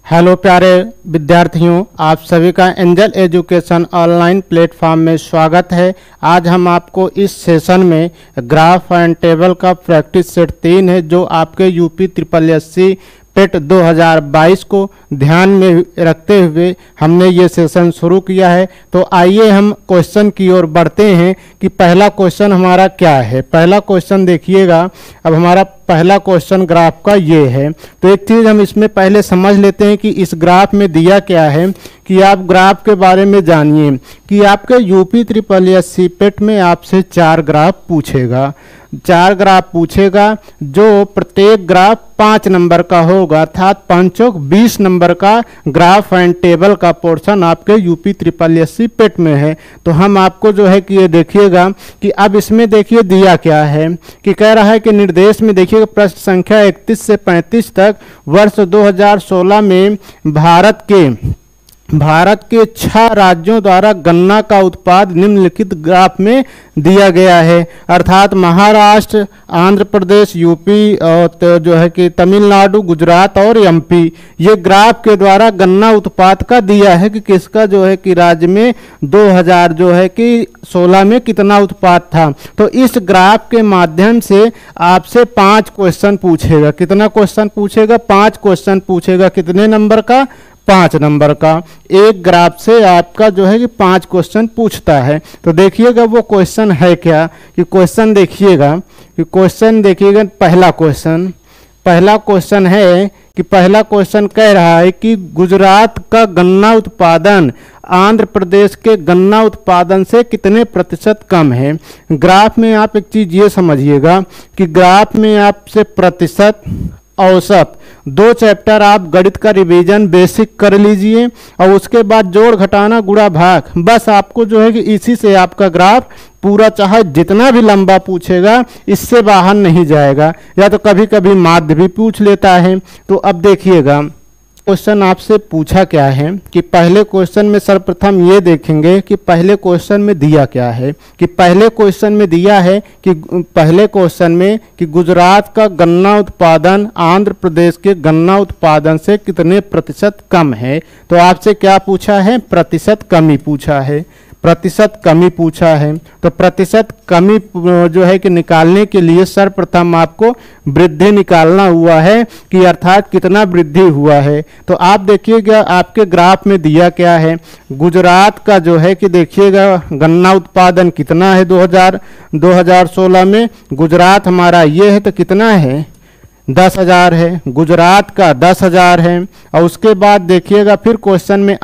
Hello प्यारे विद्यार्थियों, आप सभी का एंजल एजुकेशन ऑनलाइन प्लेटफॉर्म में स्वागत है। आज हम आपको इस सेशन में ग्राफ एंड टेबल का प्रैक्टिस सेट 3 है जो आपके यूपी SSSC पेट 2022 को ध्यान में रखते हुए हमने ये सेशन शुरू किया है। तो आइए हम क्वेश्चन की ओर बढ़ते हैं कि पहला क्वेश्चन हमारा क्या है। पहला क्वेश्चन देखिएगा। अब हमारा पहला क्वेश्चन ग्राफ का ये है। तो एक चीज़ हम इसमें पहले समझ लेते हैं कि इस ग्राफ में दिया क्या है, कि आप ग्राफ के बारे में जानिए कि आपके यूपी SSSC पेट में आपसे 4 ग्राफ पूछेगा। 4 ग्राफ पूछेगा जो प्रत्येक ग्राफ 5 नंबर का होगा, अर्थात 5 चौक 20 नंबर का ग्राफ एंड टेबल का पोर्शन आपके यूपी SSSC पेट में है। तो हम आपको जो है कि ये देखिएगा कि अब इसमें देखिए दिया क्या है, कि कह रहा है कि निर्देश में देखिएगा प्रश्न संख्या 31 से 35 तक वर्ष 2016 में भारत के 6 राज्यों द्वारा गन्ना का उत्पाद निम्नलिखित ग्राफ में दिया गया है, अर्थात महाराष्ट्र, आंध्र प्रदेश, यूपी और तो जो है कि तमिलनाडु, गुजरात और एमपी। ये ग्राफ के द्वारा गन्ना उत्पाद का दिया है कि किसका जो है कि राज्य में 2000 जो है कि 16 में कितना उत्पाद था। तो इस ग्राफ के माध्यम से आपसे 5 क्वेश्चन पूछेगा। कितना क्वेश्चन पूछेगा? 5 क्वेश्चन पूछेगा। कितने नंबर का? 5 नंबर का। एक ग्राफ से आपका जो है कि 5 क्वेश्चन पूछता है। तो देखिएगा वो क्वेश्चन है क्या, कि क्वेश्चन देखिएगा कि क्वेश्चन देखिएगा। पहला क्वेश्चन है कि पहला क्वेश्चन कह रहा है कि गुजरात का गन्ना उत्पादन आंध्र प्रदेश के गन्ना उत्पादन से कितने प्रतिशत कम है। ग्राफ में आप एक चीज ये समझिएगा कि ग्राफ में आपसे प्रतिशत, औसत, 2 चैप्टर आप गणित का रिवीजन बेसिक कर लीजिए और उसके बाद जोड़, घटाना, गुणा, भाग, बस आपको जो है कि इसी से आपका ग्राफ पूरा, चाहे जितना भी लंबा पूछेगा इससे बाहर नहीं जाएगा। या तो कभी कभी माध्य भी पूछ लेता है। तो अब देखिएगा क्वेश्चन आपसे पूछा क्या है, कि पहले क्वेश्चन में सर्वप्रथम ये देखेंगे कि पहले क्वेश्चन में दिया क्या है। कि पहले क्वेश्चन में दिया है कि पहले क्वेश्चन में कि गुजरात का गन्ना उत्पादन आंध्र प्रदेश के गन्ना उत्पादन से कितने प्रतिशत कम है। तो आपसे क्या पूछा है? प्रतिशत कमी पूछा है। प्रतिशत कमी पूछा है। तो प्रतिशत कमी जो है कि निकालने के लिए सर्वप्रथम आपको वृद्धि निकालना हुआ है, कि अर्थात कितना वृद्धि हुआ है। तो आप देखिएगा आपके ग्राफ में दिया क्या है। गुजरात का जो है कि देखिएगा गन्ना उत्पादन कितना है 2016 में। गुजरात हमारा ये है तो कितना है? 10,000 है। गुजरात का 10,000 है। और उसके बाद देखिएगा फिर क्वेश्चन में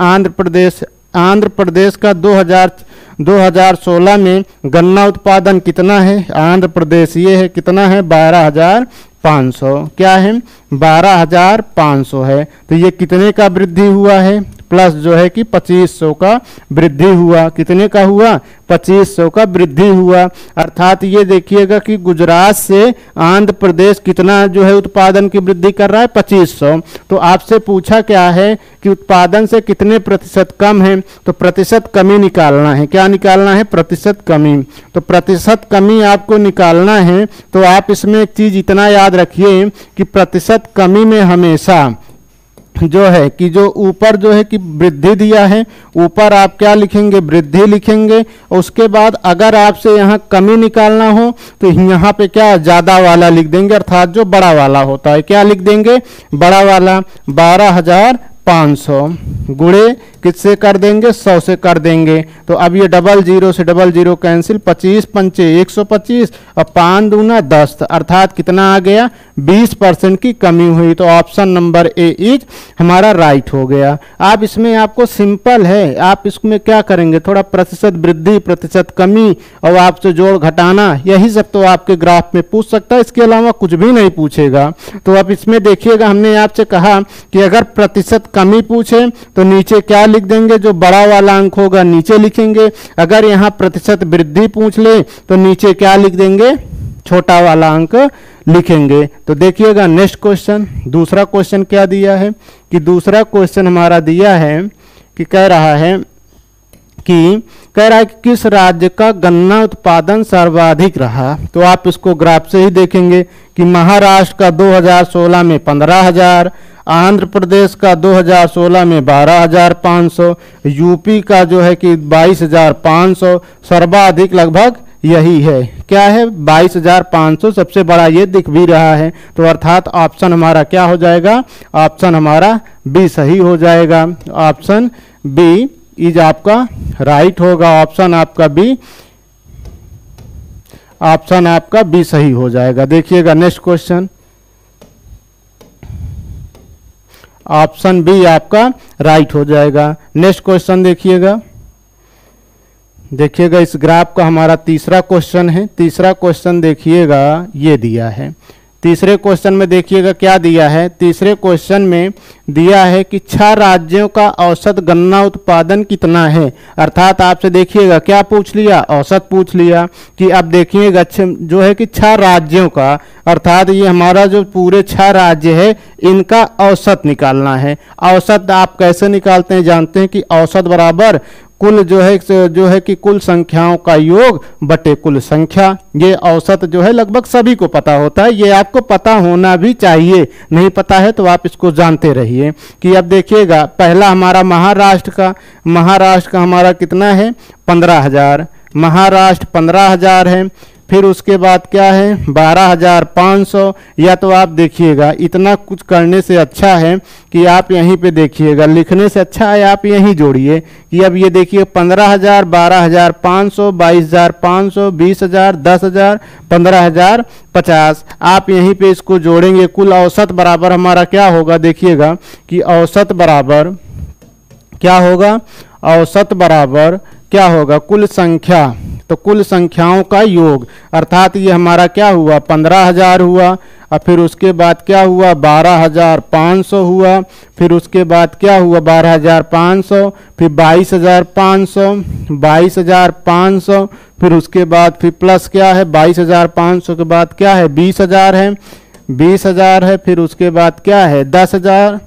आंध्र प्रदेश का 2016 में गन्ना उत्पादन कितना है। आंध्र प्रदेश ये है, कितना है? 12,500। क्या है? 12,500 है। तो ये कितने का वृद्धि हुआ है? प्लस जो है कि 2500 का वृद्धि हुआ। कितने का हुआ? 2500 का वृद्धि हुआ। अर्थात ये देखिएगा कि गुजरात से आंध्र प्रदेश कितना जो है उत्पादन की वृद्धि कर रहा है? 2500। तो आपसे पूछा क्या है कि उत्पादन से कितने प्रतिशत कम है। तो प्रतिशत कमी निकालना है। क्या निकालना है? प्रतिशत कमी। तो प्रतिशत कमी आपको निकालना है। तो आप इसमें एक चीज इतना याद रखिए कि प्रतिशत कमी में हमेशा जो है कि जो ऊपर जो है कि वृद्धि दिया है, ऊपर आप क्या लिखेंगे? वृद्धि लिखेंगे। और उसके बाद अगर आपसे यहाँ कमी निकालना हो तो यहाँ पे क्या? ज़्यादा वाला लिख देंगे, अर्थात जो बड़ा वाला होता है। क्या लिख देंगे? बड़ा वाला। 12,500 गुणे किससे कर देंगे? 100 से कर देंगे। तो अब ये 00 से 00 कैंसिल, 25 पंचे 125 और 5 दूना 10, अर्थात कितना आ गया? 20% की कमी हुई। तो ऑप्शन नंबर ए इज हमारा राइट हो गया। आप इसमें आपको सिंपल है, आप इसमें क्या करेंगे? थोड़ा प्रतिशत वृद्धि, प्रतिशत कमी और आपसे जोड़, घटाना, यही सब तो आपके ग्राफ में पूछ सकता है। इसके अलावा कुछ भी नहीं पूछेगा। तो अब इसमें देखिएगा हमने आपसे कहा कि अगर प्रतिशत कमी पूछे तो नीचे क्या लिख देंगे? जो बड़ा वाला अंक होगा नीचे लिखेंगे। अगर यहाँ प्रतिशत वृद्धि पूछ ले तो नीचे क्या लिख देंगे? छोटा वाला अंक लिखेंगे। तो देखिएगा नेक्स्ट क्वेश्चन, दूसरा क्वेश्चन क्या दिया है, कि दूसरा क्वेश्चन हमारा दिया है कि कह रहा है कि किस राज्य का गन्ना उत्पादन सर्वाधिक रहा। तो आप इसको ग्राफ से ही देखेंगे कि महाराष्ट्र का 2016 में 15,000, आंध्र प्रदेश का 2016 में 12,500, यूपी का जो है कि 22,500, सर्वाधिक लगभग यही है, क्या है 22,500 सबसे बड़ा ये दिख भी रहा है। तो अर्थात ऑप्शन हमारा क्या हो जाएगा, ऑप्शन हमारा बी सही हो जाएगा। ऑप्शन बी इज आपका राइट होगा, ऑप्शन आपका बी, ऑप्शन आपका बी सही हो जाएगा। देखिएगा नेक्स्ट क्वेश्चन, ऑप्शन बी आपका राइट हो जाएगा। नेक्स्ट क्वेश्चन देखिएगा, देखिएगा इस ग्राफ का हमारा तीसरा क्वेश्चन है। तीसरा क्वेश्चन देखिएगा ये दिया है। तीसरे क्वेश्चन में देखिएगा क्या दिया है, तीसरे क्वेश्चन में दिया है कि 6 राज्यों का औसत गन्ना उत्पादन कितना है। अर्थात आपसे देखिएगा क्या पूछ लिया, औसत पूछ लिया कि अब देखिएगा जो है कि 6 राज्यों का, अर्थात ये हमारा जो पूरे 6 राज्य है इनका औसत निकालना है। औसत आप कैसे निकालते हैं जानते हैं कि औसत बराबर कुल जो है कि कुल संख्याओं का योग बटे कुल संख्या। ये औसत जो है लगभग सभी को पता होता है, ये आपको पता होना भी चाहिए, नहीं पता है तो आप इसको जानते रहिए। कि अब देखिएगा पहला हमारा महाराष्ट्र का हमारा कितना है 15,000, महाराष्ट्र 15,000 है। फिर उसके बाद क्या है 12,500। या तो आप देखिएगा इतना कुछ करने से अच्छा है कि आप यहीं पे देखिएगा, लिखने से अच्छा है आप यहीं जोड़िए कि अब ये देखिए 15,000, 12,500, 22,500, 20,000, 10,000, 15,000, 50। आप यहीं पे इसको जोड़ेंगे, कुल औसत बराबर हमारा क्या होगा, देखिएगा कि औसत बराबर क्या होगा, औसत बराबर क्या होगा कुल संख्या, तो कुल संख्याओं का योग। अर्थात ये हमारा क्या हुआ 15,000 हुआ, और फिर उसके बाद क्या हुआ 12,500 हुआ, फिर उसके बाद क्या हुआ 12,500, फिर 22,500, 22,500, फिर उसके बाद फिर प्लस क्या है 22,500 के बाद क्या है 20,000 है, 20,000 है, फिर उसके बाद क्या है 10,000,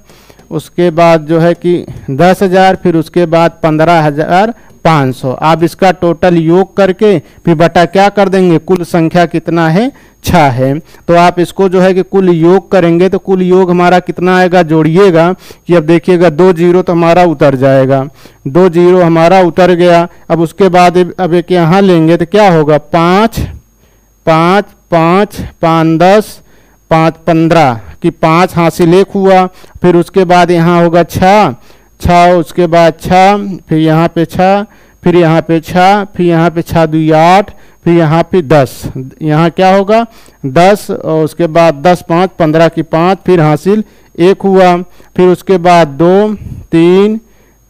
उसके बाद जो है कि 10,000, फिर उसके बाद 15,500। आप इसका टोटल योग करके फिर बटा क्या कर देंगे, कुल संख्या कितना है 6 है। तो आप इसको जो है कि कुल योग करेंगे तो कुल योग हमारा कितना आएगा, जोड़िएगा कि अब देखिएगा 2 जीरो तो हमारा उतर जाएगा, 2 जीरो हमारा उतर गया। अब उसके बाद अब एक यहाँ लेंगे तो क्या होगा 5 5 5 5 10 5 15 कि 5 हासिल 1 हुआ। फिर उसके बाद यहाँ होगा 6 6, उसके बाद 6, फिर यहाँ पे 6, फिर यहाँ पे 6, फिर यहाँ पे 6 2 8, फिर यहाँ पे 10, यहाँ क्या होगा 10, और उसके बाद 10 5 15 की 5, फिर हासिल 1 हुआ। फिर उसके बाद 2 3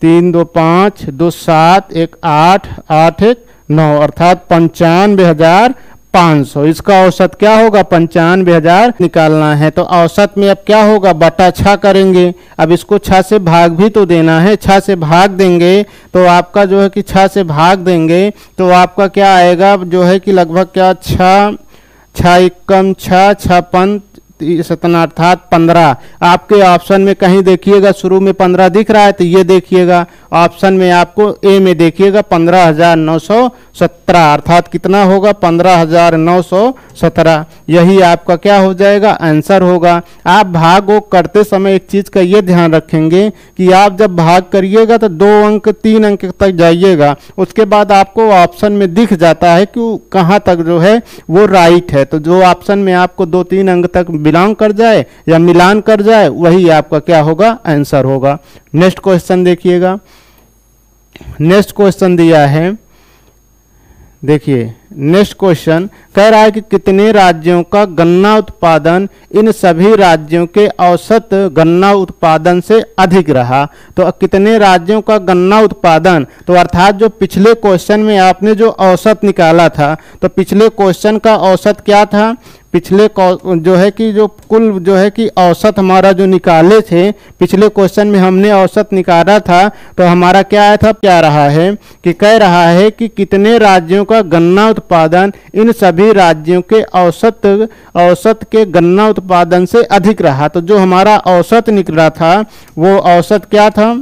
3 2 5 2 7 1 8 8 1 9, अर्थात 95,500। इसका औसत क्या होगा 95,000 निकालना है। तो औसत में अब क्या होगा बटा 6 करेंगे। अब इसको 6 से भाग भी तो देना है, 6 से भाग देंगे तो आपका जो है कि 6 से भाग देंगे तो आपका क्या आएगा जो है कि लगभग क्या 6 6 एकम 6 6 पंच 17 अर्थात 15। आपके ऑप्शन में कहीं देखिएगा शुरू में 15 दिख रहा है तो ये देखिएगा ऑप्शन में आपको ए में देखिएगा 15,917, अर्थात कितना होगा 15,917। यही आपका क्या हो जाएगा आंसर होगा। आप भाग वो करते समय एक चीज़ का ये ध्यान रखेंगे कि आप जब भाग करिएगा तो 2 अंक 3 अंक तक जाइएगा, उसके बाद आपको ऑप्शन में दिख जाता है कि कहाँ तक जो है वो राइट है। तो जो ऑप्शन में आपको 2-3 अंक तक बिलोंग कर जाए या मिलान कर जाए वही आपका क्या होगा आंसर होगा। नेक्स्ट क्वेश्चन देखिएगा, नेक्स्ट क्वेश्चन दिया है, देखिए नेक्स्ट क्वेश्चन कह रहा है कि कितने राज्यों का गन्ना उत्पादन इन सभी राज्यों के औसत गन्ना उत्पादन से अधिक रहा। तो कितने राज्यों का गन्ना उत्पादन, तो अर्थात जो पिछले क्वेश्चन में आपने जो औसत निकाला था तो पिछले क्वेश्चन का औसत क्या था, पिछले जो है कि जो कुल जो है कि औसत हमारा जो निकाले थे पिछले क्वेश्चन में हमने औसत निकाला था तो हमारा क्या आया था, क्या रहा है कि कह रहा है कि कितने राज्यों का गन्ना उत्पादन इन सभी राज्यों के औसत के गन्ना उत्पादन से अधिक रहा। तो जो हमारा औसत निकला था वो औसत क्या था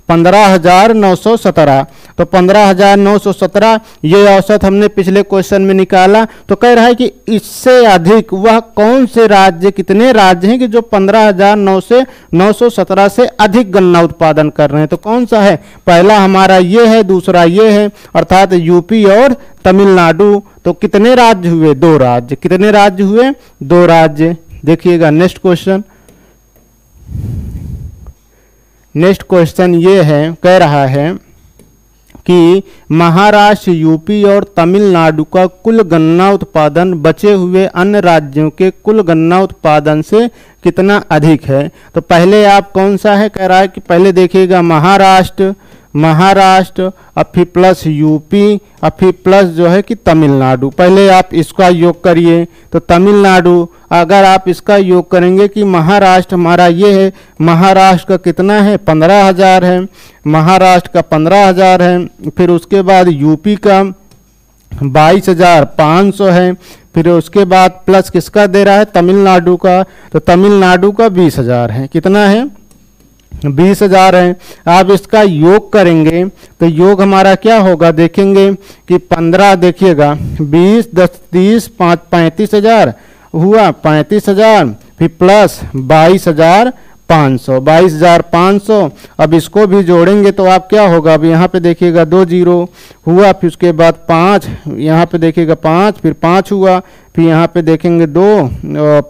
15,917, तो 15,917 ये औसत हमने पिछले क्वेश्चन में निकाला। तो कह रहा है कि इससे अधिक वह कौन से राज्य, कितने राज्य हैं कि जो 15,917 से अधिक गन्ना उत्पादन कर रहे हैं। तो कौन सा है, पहला हमारा ये है, दूसरा ये है, अर्थात यूपी और तमिलनाडु। तो कितने राज्य हुए, 2 राज्य। कितने राज्य हुए, 2 राज्य। देखिएगा नेक्स्ट क्वेश्चन। नेक्स्ट क्वेश्चन ये है, कह रहा है कि महाराष्ट्र, यूपी और तमिलनाडु का कुल गन्ना उत्पादन बचे हुए अन्य राज्यों के कुल गन्ना उत्पादन से कितना अधिक है। तो पहले आप कौन सा है, कह रहा है कि पहले देखिएगा महाराष्ट्र, और फिर प्लस यूपी, और फिर प्लस जो है कि तमिलनाडु। पहले आप इसका योग करिए। तो तमिलनाडु, अगर आप इसका योग करेंगे कि महाराष्ट्र हमारा ये है, महाराष्ट्र का कितना है, 15,000 है, महाराष्ट्र का 15,000 है। फिर उसके बाद यूपी का 22,500 है। फिर उसके बाद प्लस किसका दे रहा है, तमिलनाडु का। तो तमिलनाडु का 20,000 है। कितना है, 20,000 है। आप इसका योग करेंगे तो योग हमारा क्या होगा, देखेंगे कि 15, देखिएगा 20, 10, 30, 5, 35,000 हुआ, 35,000, फिर प्लस 22,500, 22,500। अब इसको भी जोड़ेंगे तो आप क्या होगा, अब यहाँ पे देखिएगा 2 जीरो हुआ, फिर उसके बाद 5, यहाँ पे देखिएगा 5, फिर 5 हुआ, फिर यहाँ पे देखेंगे 2,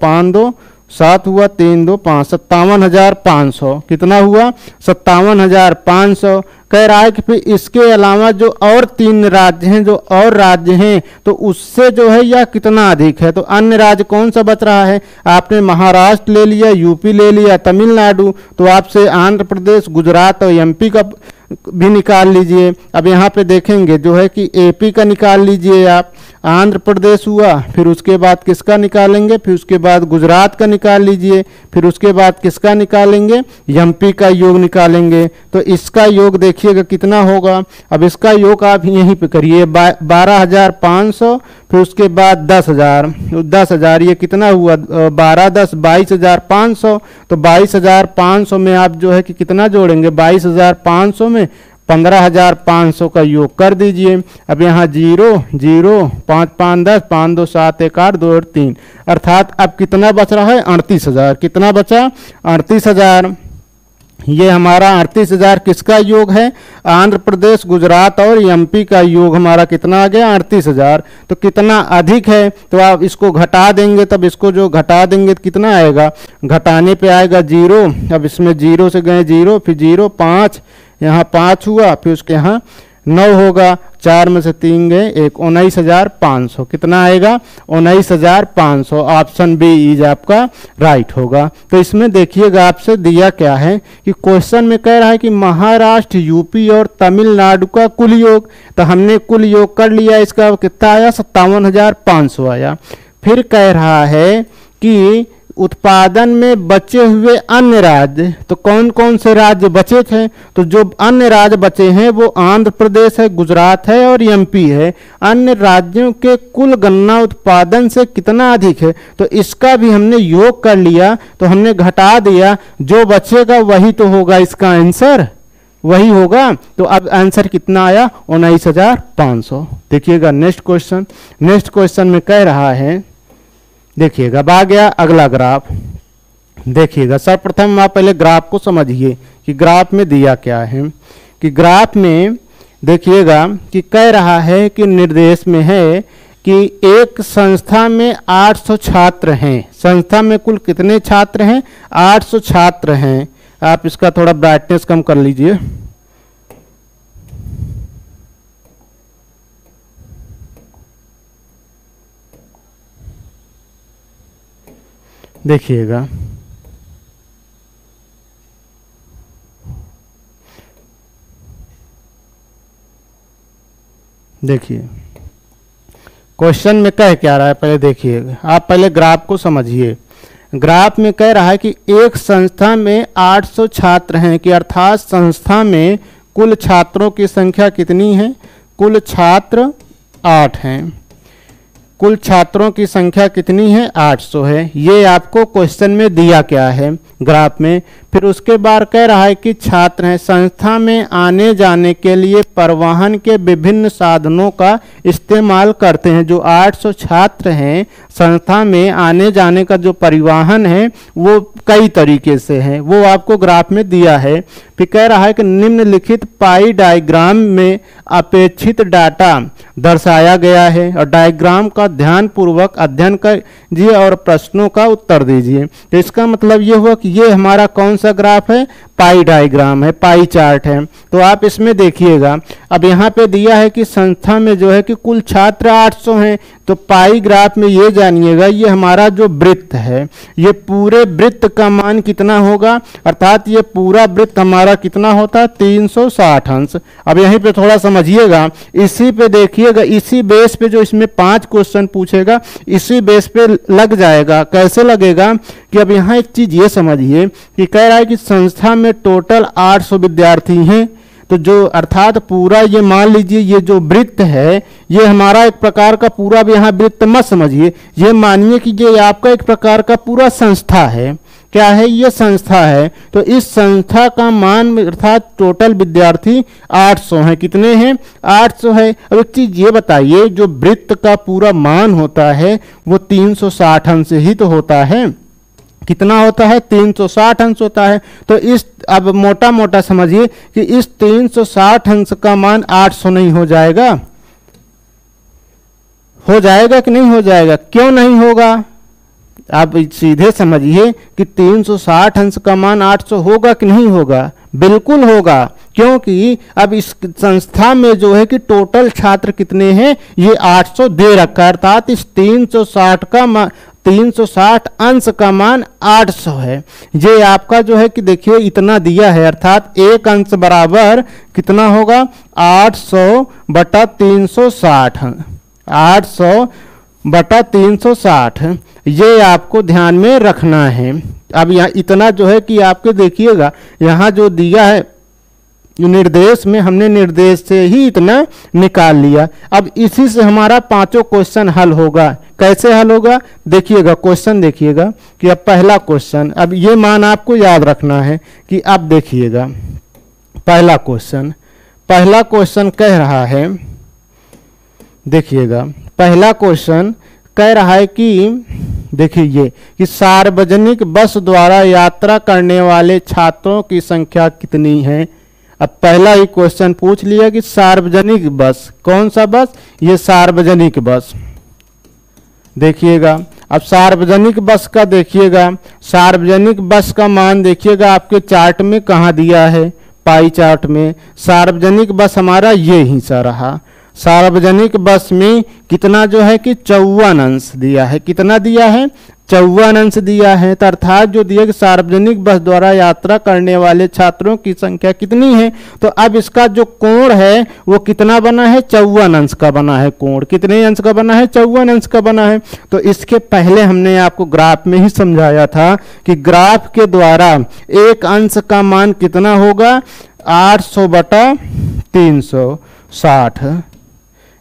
5 2 7 हुआ, 3 2 5, 57,500। कितना हुआ, 57,500। कह रहा है कि फिर इसके अलावा जो और 3 राज्य हैं, जो और राज्य हैं, तो उससे जो है यह कितना अधिक है। तो अन्य राज्य कौन सा बच रहा है, आपने महाराष्ट्र ले लिया, यूपी ले लिया, तमिलनाडु, तो आपसे आंध्र प्रदेश, गुजरात और एमपी का भी निकाल लीजिए। अब यहाँ पे देखेंगे जो है कि एपी का निकाल लीजिए आप, आंध्र प्रदेश हुआ, फिर उसके बाद किसका निकालेंगे, फिर उसके बाद गुजरात का निकाल लीजिए, फिर उसके बाद किसका निकालेंगे, एमपी का योग निकालेंगे। तो इसका योग देखिएगा कितना होगा। अब इसका योग आप यहीं पे करिए, 12,500, फिर उसके बाद 10,000, ये कितना हुआ, 12 10 22,500। तो 22,500 में आप जो है कि कितना जोड़ेंगे, 22,500 में 15,500 का योग कर दीजिए। अब यहाँ 0 0 5 5 10, 5 2 7 1 8 2 और 3, अर्थात अब कितना बच रहा है, 38,000। कितना बचा, 38,000। ये हमारा 38,000 किसका योग है, आंध्र प्रदेश, गुजरात और एमपी का योग हमारा कितना आ गया, 38,000। तो कितना अधिक है, तो आप इसको घटा देंगे, तब इसको जो घटा देंगे तो कितना आएगा, घटाने पे आएगा 0। अब इसमें 0 से गए 0, फिर 0 5, यहाँ 5 हुआ, फिर उसके यहाँ 9 होगा, 4 में से 3 गए 1, 19,500। कितना आएगा, 19,500। ऑप्शन बी इज आपका राइट होगा। तो इसमें देखिएगा आपसे दिया क्या है कि क्वेश्चन में कह रहा है कि महाराष्ट्र, यूपी और तमिलनाडु का कुल योग। तो हमने कुल योग कर लिया, इसका कितना आया, 57,500 आया। फिर कह रहा है कि उत्पादन में बचे हुए अन्य राज्य, तो कौन कौन से राज्य बचे थे, तो जो अन्य राज्य बचे हैं वो आंध्र प्रदेश है, गुजरात है और एमपी है। अन्य राज्यों के कुल गन्ना उत्पादन से कितना अधिक है, तो इसका भी हमने योग कर लिया, तो हमने घटा दिया, जो बचेगा वही तो होगा इसका आंसर, वही होगा। तो अब आंसर कितना आया, 19,500। देखिएगा नेक्स्ट क्वेश्चन। नेक्स्ट क्वेश्चन में कह रहा है, देखिएगा अब आ गया अगला ग्राफ। देखिएगा सर्वप्रथम आप पहले ग्राफ को समझिए कि ग्राफ में दिया क्या है। कि ग्राफ में देखिएगा कि कह रहा है कि निर्देश में है कि एक संस्था में 800 छात्र हैं। संस्था में कुल कितने छात्र हैं, 800 छात्र हैं। आप इसका थोड़ा ब्राइटनेस कम कर लीजिए। देखिएगा देखिए क्वेश्चन में कह क्या रहा है, पहले देखिएगा, आप पहले ग्राफ को समझिए। ग्राफ में कह रहा है कि एक संस्था में 800 छात्र हैं, कि अर्थात संस्था में कुल छात्रों की संख्या कितनी है, कुल छात्र 8 हैं। कुल छात्रों की संख्या कितनी है, 800 है। ये आपको क्वेश्चन में दिया क्या है ग्राफ में। फिर उसके बाद कह रहा है कि छात्र हैं संस्था में आने जाने के लिए परिवहन के विभिन्न साधनों का इस्तेमाल करते हैं। जो 800 छात्र हैं संस्था में आने जाने का जो परिवहन है वो कई तरीके से है, वो आपको ग्राफ में दिया है। फिर कह रहा है कि निम्नलिखित पाई डायग्राम में अपेक्षित डाटा दर्शाया गया है और डायग्राम का ध्यानपूर्वक अध्ययन कीजिए और प्रश्नों का उत्तर दीजिए। तो इसका मतलब ये हुआ कि ये हमारा कौन सा ग्राफ है, पाई डायग्राम है, पाई चार्ट है। तो आप इसमें देखिएगा, अब यहाँ पे दिया है कि संस्था में जो है कि कुल छात्र 800 हैं, तो पाई ग्राफ में ये जानिएगा ये हमारा जो वृत्त है, ये पूरे वृत्त का मान कितना होगा, अर्थात ये पूरा वृत्त हमारा कितना होता है 360 अंश। अब यहीं पे थोड़ा समझिएगा, इसी पे देखिएगा, इसी बेस पे जो इसमें 5 क्वेश्चन पूछेगा इसी बेस पे लग जाएगा। कैसे लगेगा कि अब यहाँ एक चीज ये समझिए कि कह रहा है कि संस्था में टोटल 800 विद्यार्थी हैं, तो जो अर्थात पूरा ये मान लीजिए ये जो वृत्त है ये हमारा एक प्रकार का पूरा, भी यहाँ वृत्त मत समझिए, ये मानिए कि ये आपका एक प्रकार का पूरा संस्था है। क्या है, ये संस्था है। तो इस संस्था का मान अर्थात टोटल विद्यार्थी 800 हैं। कितने हैं, 800 है। अब एक चीज ये बताइए, जो वृत्त का पूरा मान होता है वो 360 अंश ही तो होता है। कितना होता है, 360 अंश होता है। तो इस अब मोटा मोटा समझिए कि इस 360 अंश का मान 800 नहीं हो जाएगा, हो जाएगा कि नहीं हो जाएगा, क्यों नहीं होगा, आप सीधे समझिए कि 360 अंश का मान 800 होगा कि नहीं होगा, बिल्कुल होगा। क्योंकि अब इस संस्था में जो है कि टोटल छात्र कितने हैं, ये 800 दे रखा है, अर्थात इस 360 अंश का मान 800 है। ये आपका जो है कि देखिए इतना दिया है, अर्थात एक अंश बराबर कितना होगा 800 बटा 360, 800 बटा 360, ये आपको ध्यान में रखना है। अब यहाँ इतना जो है कि आपके देखिएगा यहाँ जो दिया है निर्देश में, हमने निर्देश से ही इतना निकाल लिया। अब इसी से हमारा 5 क्वेश्चन हल होगा। कैसे हल होगा, देखिएगा क्वेश्चन, देखिएगा कि अब पहला क्वेश्चन, अब ये मान आपको याद रखना है कि अब देखिएगा पहला क्वेश्चन कह रहा है, देखिएगा पहला क्वेश्चन कह रहा है कि देखिए ये कि सार्वजनिक बस द्वारा यात्रा करने वाले छात्रों की संख्या कितनी है। अब पहला ही क्वेश्चन पूछ लिया कि सार्वजनिक बस, कौन सा बस, ये सार्वजनिक बस। देखिएगा अब सार्वजनिक बस का देखिएगा, सार्वजनिक बस का मान देखिएगा आपके चार्ट में कहाँ दिया है, पाई चार्ट में। सार्वजनिक बस हमारा ये हिस्सा रहा। सार्वजनिक बस में कितना जो है कि 54 अंश दिया है, कितना दिया है 54 अंश दिया है। तो अर्थात जो दिया कि सार्वजनिक बस द्वारा यात्रा करने वाले छात्रों की संख्या कितनी है। तो अब इसका जो कोण है वो कितना बना है, 54 अंश का बना है। कोण कितने अंश का बना है, 54 अंश का बना है। तो इसके पहले हमने आपको ग्राफ में ही समझाया था कि ग्राफ के द्वारा एक अंश का मान कितना होगा, 800 बटा 360,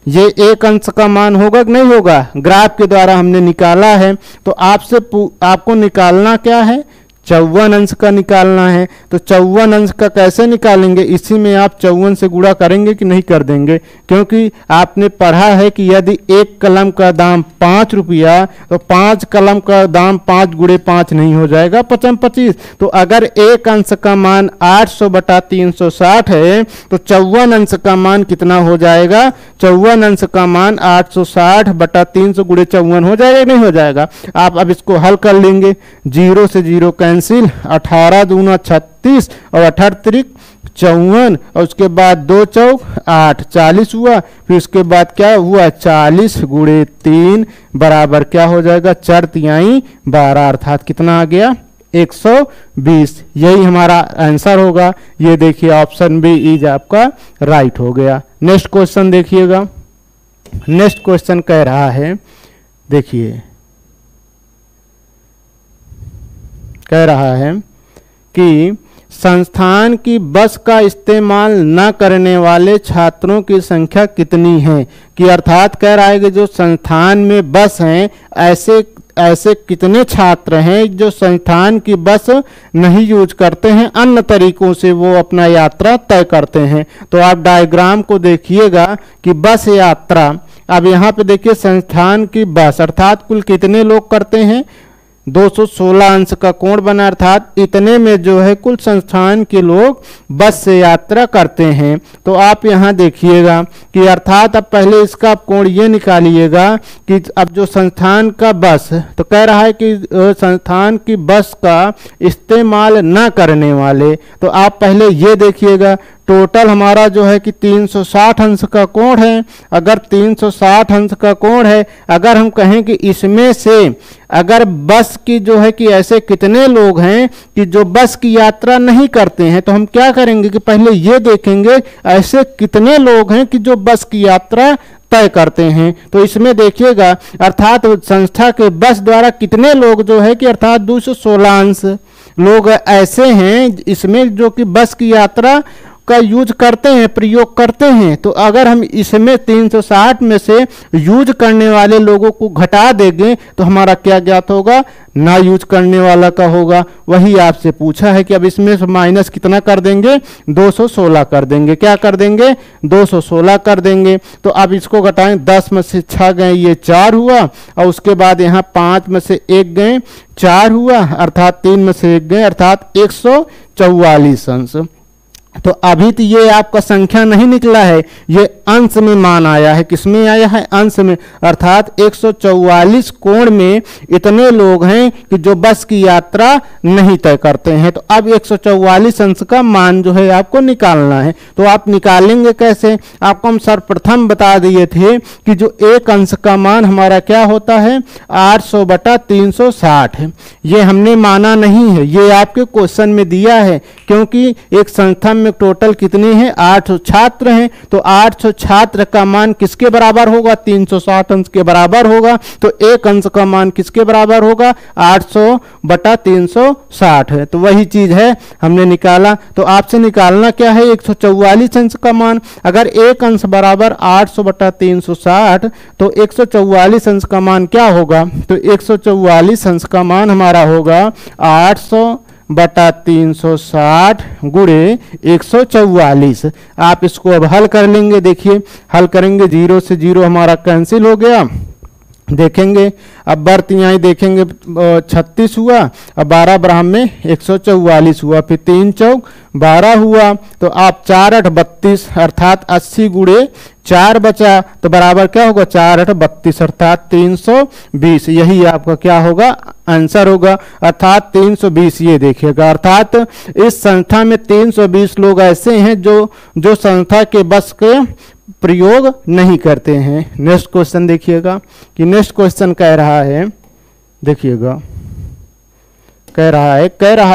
ये एक अंश का मान होगा कि नहीं होगा, ग्राफ के द्वारा हमने निकाला है। तो आपको निकालना क्या है, 54 अंश का निकालना है। तो 54 अंश का कैसे निकालेंगे, इसी में आप 54 से गुणा करेंगे कि नहीं कर देंगे, क्योंकि आपने पढ़ा है कि यदि एक कलम का दाम 5 रुपया तो 5 कलम का दाम 5 गुणे 5 नहीं हो जाएगा 55। तो अगर एक अंश का मान 800 बटा 360 है तो 54 अंश का मान कितना हो जाएगा, 54 अंश का मान 860 बटा 300 गुणे 54 हो जाएगा, नहीं हो जाएगा। आप अब इसको हल कर लेंगे, 0 से 0 कैंसिल, 18 दूना 36 और 18 त्रिक 54 और उसके बाद 2 चौक 8, 40 हुआ। फिर उसके बाद क्या हुआ, 40 गुणे 3 बराबर क्या हो जाएगा, 4 तिहाई 12, अर्थात कितना आ गया 120। यही हमारा आंसर होगा। ये देखिए ऑप्शन बी इज आपका राइट हो गया। नेक्स्ट क्वेश्चन देखिएगा, नेक्स्ट क्वेश्चन कह रहा है, देखिए कह रहा है कि संस्थान की बस का इस्तेमाल न करने वाले छात्रों की संख्या कितनी है। कि अर्थात कह रहा है कि जो संस्थान में बस हैं ऐसे कितने छात्र हैं जो संस्थान की बस नहीं यूज करते हैं, अन्य तरीकों से वो अपना यात्रा तय करते हैं। तो आप डायग्राम को देखिएगा कि बस यात्रा, अब यहाँ पे देखिए संस्थान की बस अर्थात कुल कितने लोग करते हैं, 216 अंश का कोण बना, अर्थात इतने में जो है कुल संस्थान के लोग बस से यात्रा करते हैं। तो आप यहाँ देखिएगा कि अर्थात अब पहले इसका आप कोण ये निकालिएगा कि अब जो संस्थान का बस, तो कह रहा है कि संस्थान की बस का इस्तेमाल न करने वाले, तो आप पहले ये देखिएगा टोटल हमारा जो है कि 360 अंश का कोण है। अगर 360 अंश का कोण है, अगर हम कहें कि इसमें से अगर बस की जो है कि ऐसे कितने लोग हैं कि जो बस की यात्रा नहीं करते हैं, तो हम क्या करेंगे कि पहले ये देखेंगे ऐसे कितने लोग हैं कि जो बस की यात्रा तय करते हैं। तो इसमें देखिएगा अर्थात संस्था के बस द्वारा कितने लोग जो है कि अर्थात 216 अंश लोग ऐसे हैं इसमें जो कि बस की यात्रा का यूज करते हैं, प्रयोग करते हैं। तो अगर हम इसमें 360 में से यूज करने वाले लोगों को घटा देंगे तो हमारा क्या ज्ञात होगा, ना यूज करने वाला का होगा। वही आपसे पूछा है कि अब इसमें से माइनस कितना कर देंगे, 216 कर देंगे। क्या कर देंगे, 216 कर देंगे। तो अब इसको घटाएं, 10 में से 6 गए ये 4 हुआ, और उसके बाद यहाँ 5 में से 1 गए 4 हुआ, अर्थात 3 में से 1 गए, अर्थात 144 अंश। तो अभी तो ये आपका संख्या नहीं निकला है, ये अंश में मान आया है। किसमें आया है, अंश में, अर्थात 144 कोण में इतने लोग हैं कि जो बस की यात्रा नहीं तय करते हैं। तो अब 144 अंश का मान जो है आपको निकालना है। तो आप निकालेंगे कैसे, आपको हम सर्वप्रथम बता दिए थे कि जो एक अंश का मान हमारा क्या होता है, 800/360 है। ये हमने माना नहीं है, ये आपके क्वेश्चन में दिया है, क्योंकि एक संस्था में टोटल कितने हैं, 800 छात्र हैं। तो 800 छात्र का मान किसके बराबर होगा, 360 अंश के बराबर होगा। तो एक अंश का मान किसके बराबर होगा, 800/360 है। तो वही चीज है हमने निकाला। तो आपसे निकालना क्या है, 144 अंश का मान। अगर एक अंश बराबर 800/360 तो 144 अंश का मान क्या होगा, तो 144 अंश का मान हमारा होगा 800/360 गुणे 144। आप इसको अब हल कर लेंगे। देखिए हल करेंगे, 0 से 0 हमारा कैंसिल हो गया। देखेंगे अब बर्तियाई देखेंगे, 36 हुआ, अब 12 ब्राह्म में 144 हुआ, फिर 3 चौक 12 हुआ। तो आप 4 8 32 अर्थात 80 गुणे 4 बचा, तो बराबर क्या होगा, 4 8 32 अर्थात 320। यही आपका क्या होगा, आंसर होगा, अर्थात 320। ये देखिएगा अर्थात इस संस्था में 320 लोग ऐसे हैं जो संस्था के बस के प्रयोग नहीं करते हैं। नेक्स्ट क्वेश्चन देखिएगा कि नेक्स्ट क्वेश्चन कह रहा है, देखिएगा कह रहा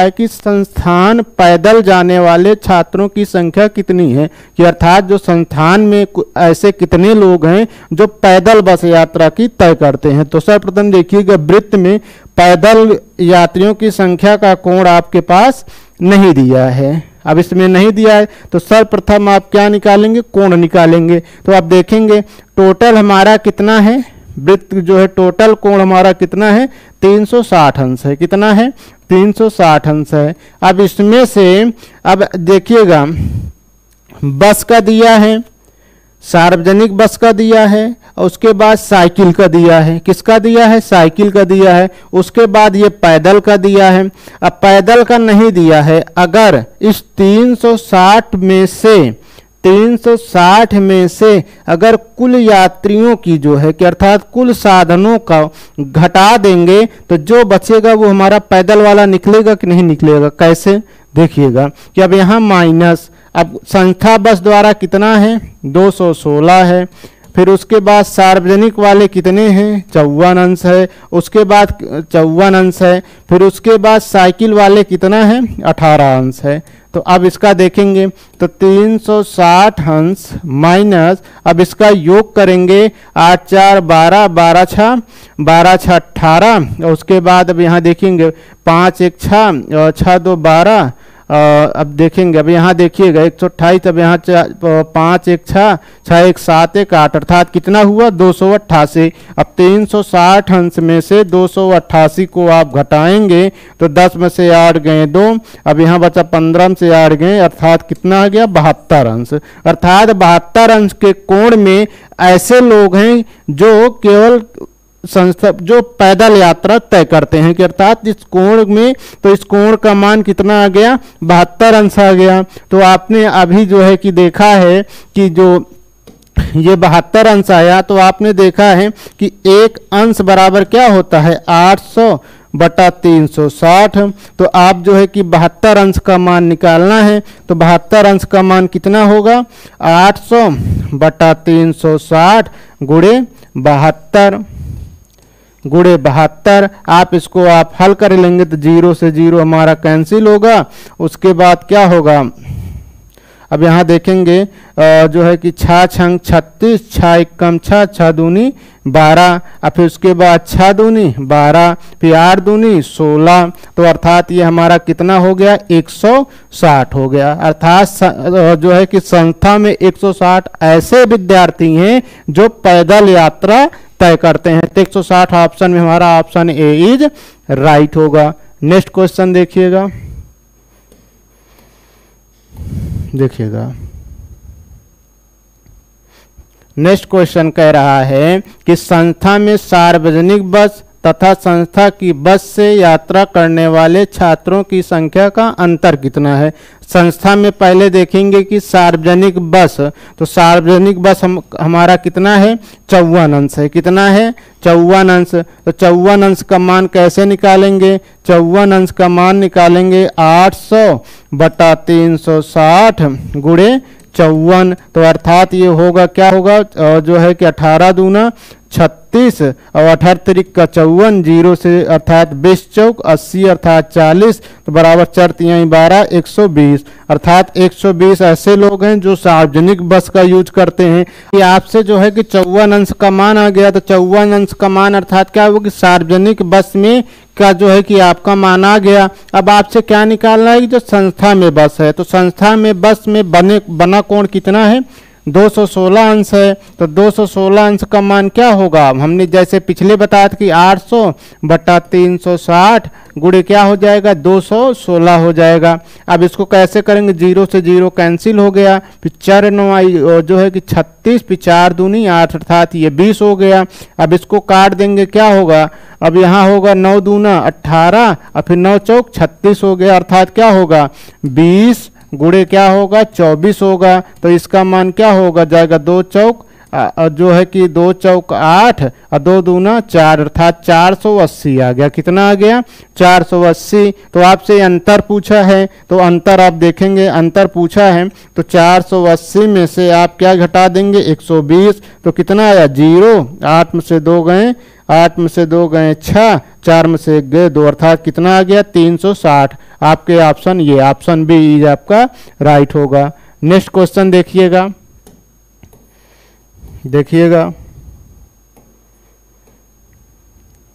है कि संस्थान पैदल जाने वाले छात्रों की संख्या कितनी है, कि अर्थात जो संस्थान में ऐसे कितने लोग हैं जो पैदल बस यात्रा की तय करते हैं। तो सर्वप्रथम देखिएगा वृत्त में पैदल यात्रियों की संख्या का कोण आपके पास नहीं दिया है। अब इसमें नहीं दिया है तो सर्वप्रथम आप क्या निकालेंगे, कोण निकालेंगे। तो आप देखेंगे टोटल हमारा कितना है, वृत्त जो है टोटल कोण हमारा कितना है, 360 अंश है। कितना है, 360 अंश है। अब इसमें से अब देखिएगा बस का दिया है, सार्वजनिक बस का दिया है, और उसके बाद साइकिल का दिया है। किसका दिया है, साइकिल का दिया है। उसके बाद ये पैदल का दिया है। अब पैदल का नहीं दिया है। अगर इस 360 में से अगर कुल यात्रियों की जो है कि अर्थात कुल साधनों का घटा देंगे तो जो बचेगा वो हमारा पैदल वाला निकलेगा कि नहीं निकलेगा। कैसे, देखिएगा कि अब यहाँ माइनस, अब संस्था बस द्वारा कितना है, 216 है। फिर उसके बाद सार्वजनिक वाले कितने हैं, 54 अंश है। उसके बाद 54 अंश है। फिर उसके बाद साइकिल वाले कितना है, 18 अंश है। तो अब इसका देखेंगे तो 360 अंश माइनस, अब इसका योग करेंगे, 8 4 12, 12 6 18। और उसके बाद अब यहाँ देखेंगे 5 1 6 और 6 2 12 अब देखेंगे, अब यहाँ देखिएगा 128, अब यहाँ 5 1 6 6 1 7 1 8, अर्थात कितना हुआ 288। अब 360 अंश में से 288 को आप घटाएंगे तो 10 में से 8 गए 2, अब यहाँ बचा 15 में से 8 गए, अर्थात कितना आ गया 72 अंश। अर्थात 72 अंश के कोण में ऐसे लोग हैं जो केवल संस्था जो पैदल यात्रा तय करते हैं कि अर्थात इस कोण में, तो इस कोण का मान कितना आ गया 72 अंश आ गया। तो आपने अभी जो है कि देखा है कि जो ये 72 अंश आया, तो आपने देखा है कि एक अंश बराबर क्या होता है 800 बटा 360। तो आप जो है कि 72 अंश का मान निकालना है, तो 72 अंश का मान कितना होगा 800 बटा 360 गुणे 72 गुणे 72। आप इसको आप हल कर लेंगे तो 0 से 0 हमारा कैंसिल होगा। उसके बाद क्या होगा, अब यहाँ देखेंगे जो है कि 6 छंग 36, 6 एकम 6, 6 दूनी 12, और फिर उसके बाद 6 दूनी 12, फिर 8 दूनी 16, तो अर्थात ये हमारा कितना हो गया 160 हो गया। अर्थात जो है कि संस्था में 160 ऐसे विद्यार्थी हैं जो पैदल यात्रा तय करते हैं। तो 160 ऑप्शन में हमारा ऑप्शन ए इज राइट होगा। नेक्स्ट क्वेश्चन देखिएगा, नेक्स्ट क्वेश्चन कह रहा है कि संस्था में सार्वजनिक बस तथा संस्था की बस से यात्रा करने वाले छात्रों की संख्या का अंतर कितना है। संस्था में पहले देखेंगे कि सार्वजनिक बस, तो सार्वजनिक बस हमारा कितना है 54 अंश है, कितना है 54 अंश। तो 54 अंश का मान कैसे निकालेंगे, 54 अंश का मान निकालेंगे 800 बटा 360 गुणे 54। तो अर्थात ये होगा क्या होगा जो है कि 18 दूना 36 और 18 तिरिक का 54, 0 से अर्थात 20 चौक 80 अर्थात 40, तो बराबर 4 तिहाई 12 120। अर्थात 120 ऐसे लोग हैं जो सार्वजनिक बस का यूज करते हैं। ये आपसे जो है कि 54 अंश का मान आ गया, तो 54 अंश का मान अर्थात क्या होगा कि सार्वजनिक बस में का जो है कि आपका मान आ गया। अब आपसे क्या निकालना है कि जो संस्था में बस है, तो संस्था में बस में बना कोण कितना है 216 अंश है। तो 216 अंश का मान क्या होगा, हमने जैसे पिछले बताया था कि 800 बटा 360 गुणे क्या हो जाएगा 216 हो जाएगा। अब इसको कैसे करेंगे, 0 से 0 कैंसिल हो गया, फिर 4 9 जो है कि 36, फिर 4 दूनी 8 अर्थात ये 20 हो गया। अब इसको काट देंगे क्या होगा, अब यहाँ होगा 9 दूना 18 और फिर 9 चौक 36 हो गया, अर्थात क्या होगा 20 गुणे क्या होगा 24 होगा। तो इसका मान क्या होगा जाएगा 2 चौक जो है कि 2 चौक 8 और 2 दूना 4 अर्थात 480 आ गया। कितना आ गया 480। तो आपसे अंतर पूछा है, तो अंतर आप देखेंगे, अंतर पूछा है तो 480 में से आप क्या घटा देंगे 120, तो कितना आया 0, 8 में से 2 गए 8 में से 2 गए 6, 4 में से 1 गए 2, अर्थात कितना आ गया 360। आपके ऑप्शन ये ऑप्शन बी इज आपका राइट होगा। नेक्स्ट क्वेश्चन देखिएगा,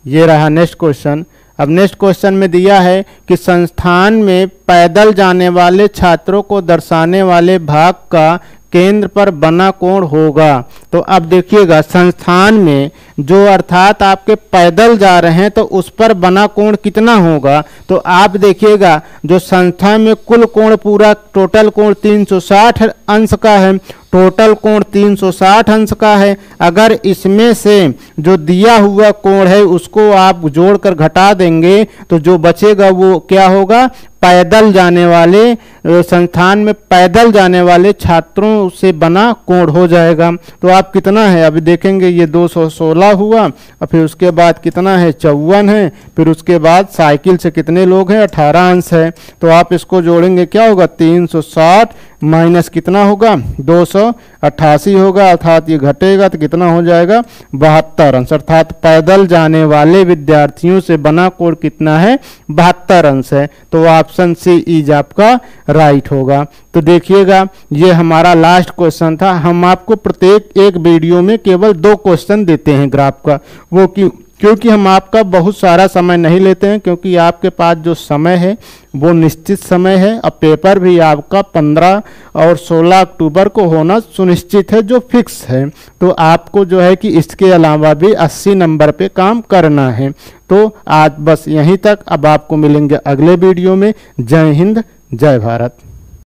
ये रहा नेक्स्ट क्वेश्चन। अब नेक्स्ट क्वेश्चन में दिया है कि संस्थान में पैदल जाने वाले छात्रों को दर्शाने वाले भाग का केंद्र पर बना कोण होगा। तो अब देखिएगा संस्थान में जो अर्थात आपके पैदल जा रहे हैं तो उस पर बना कोण कितना होगा। तो आप देखिएगा जो संस्था में कुल कोण पूरा टोटल कोण 360 अंश का है, टोटल कोण 360 अंश का है। अगर इसमें से जो दिया हुआ कोण है उसको आप जोड़कर घटा देंगे तो जो बचेगा वो क्या होगा पैदल जाने वाले संस्थान में पैदल जाने वाले छात्रों से बना कोण हो जाएगा। तो आप कितना है अभी देखेंगे ये 216 हुआ और फिर उसके बाद कितना है 54 है, फिर उसके बाद साइकिल से कितने लोग हैं 18 अंश है। तो आप इसको जोड़ेंगे क्या होगा 360 माइनस कितना होगा 288 होगा, अर्थात ये घटेगा तो कितना हो जाएगा 72 अंश। अर्थात पैदल जाने वाले विद्यार्थियों से बना कोण कितना है 72 अंश है। तो ऑप्शन सी इज आपका राइट होगा। तो देखिएगा ये हमारा लास्ट क्वेश्चन था। हम आपको प्रत्येक एक वीडियो में केवल 2 क्वेश्चन देते हैं ग्राफ का, वो कि क्योंकि हम आपका बहुत सारा समय नहीं लेते हैं, क्योंकि आपके पास जो समय है वो निश्चित समय है। अब पेपर भी आपका 15 और 16 अक्टूबर को होना सुनिश्चित है, जो फिक्स है। तो आपको जो है कि इसके अलावा भी 80 नंबर पे काम करना है। तो आज बस यहीं तक। अब आपको मिलेंगे अगले वीडियो में। जय हिंद, जय भारत।